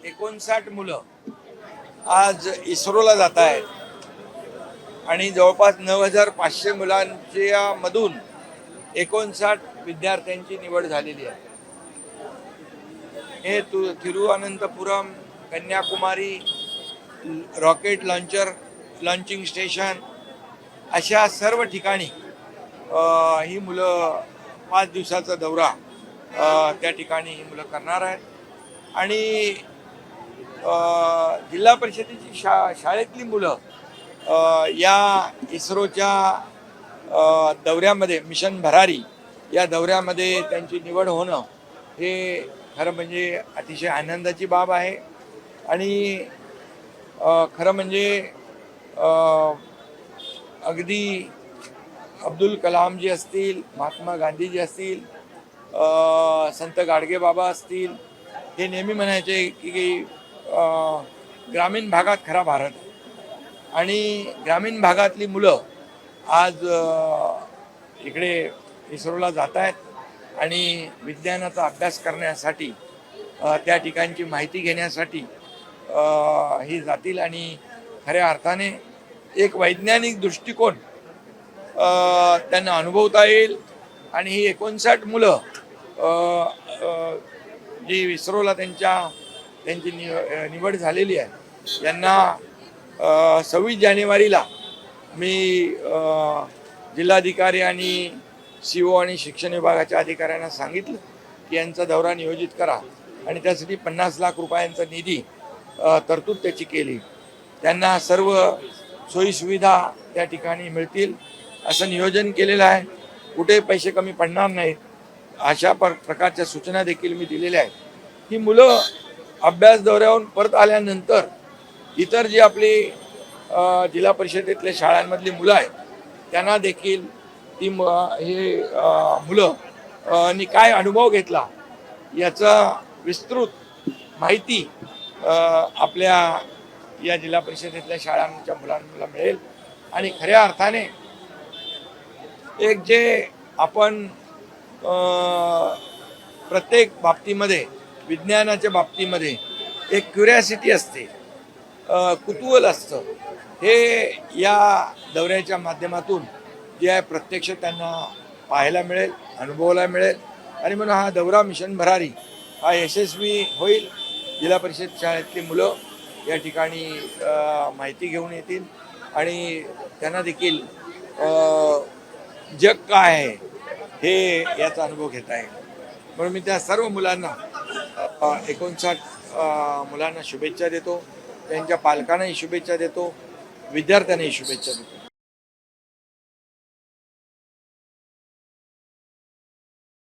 59 मुलं आज इस्रोला जात आहेत आणि जवळपास 9,500 मुलांच्या मधून 59 विद्यार्थ्यांची निवड झालेली आहे. हे Thiruvananthapuram, Kanyakumari, rocket launching station अशा सर्व ठिकाणी ही मुलं 5 दिवसाचा दौरा त्या ठिकाणी ही मुलं करणार आहेत. आणि जिल्हा परिषदेची शाळेतली मुलं या इस्रोच्या दौऱ्यामध्ये, मिशन भरारी या दौऱ्यामध्ये त्यांची निवड होणं हे खरं म्हणजे अतिशय आनंदाची बाब आहे. आणि खरं म्हणजे अगदी अब्दुल कलामजी असतील, महात्मा गांधीजी असतील, संत गाडगेबाबा असतील, हे नेहमी म्हणायचे की ग्रामीण भागात खरा भारत आहे. आणि ग्रामीण भागातली मुलं आज इकडे इस्रोला जात आहेत आणि विज्ञानाचा अभ्यास करण्यासाठी, त्या ठिकाणची माहिती घेण्यासाठी ही जातील. आणि खऱ्या अर्थाने एक वैज्ञानिक दृष्टिकोन त्यांना अनुभवता येईल. आणि ही 59 मुलं जी इस्रोला त्यांची निवड झालेली आहे, यांना 26 जानेवारीला मी जिल्हाधिकारी आणि CO आणि शिक्षण विभागाच्या अधिकाऱ्यांना सांगितलं की यांचा दौरा नियोजित करा आणि त्यासाठी 50 लाख रुपयांचा निधी तरतूद त्याची केली. त्यांना सर्व सोयीसुविधा त्या ठिकाणी मिळतील असं नियोजन केलेलं आहे. कुठे पैसे कमी पडणार नाहीत अशा प्रकारच्या सूचना देखील मी दिलेल्या आहेत. ही मुलं अभ्यास दौऱ्याहून परत आल्यानंतर इतर जी आपली जिल्हा परिषदेतल्या शाळांमधली मुलं आहेत त्यांना देखील हे मुलं नी काय अनुभव घेतला याचा विस्तृत माहिती आपल्या या जिल्हा परिषदेतल्या शाळांच्या मुलांना मिळेल. आणि खऱ्या अर्थाने एक जे आपण प्रत्येक बाबतीमध्ये, विज्ञानाच्या बाबतीमध्ये एक क्युरियासिटी असते, कुतूहल असतं, हे या दौऱ्याच्या माध्यमातून जे आहे प्रत्यक्ष त्यांना पाहायला मिळेल, अनुभवायला मिळेल. आणि म्हणून हा दौरा मिशन भरारी हा यशस्वी होईल. जिल्हा परिषद शाळेतली मुलं या ठिकाणी माहिती घेऊन येतील आणि त्यांना देखील जग काय आहे हे याचा अनुभव घेता येईल. म्हणून मी त्या सर्व मुलांना 59 मुलांना शुभेच्छा देतो, त्यांच्या पालकांनाही शुभेच्छा देतो, विद्यार्थ्यांनाही शुभेच्छा देतो.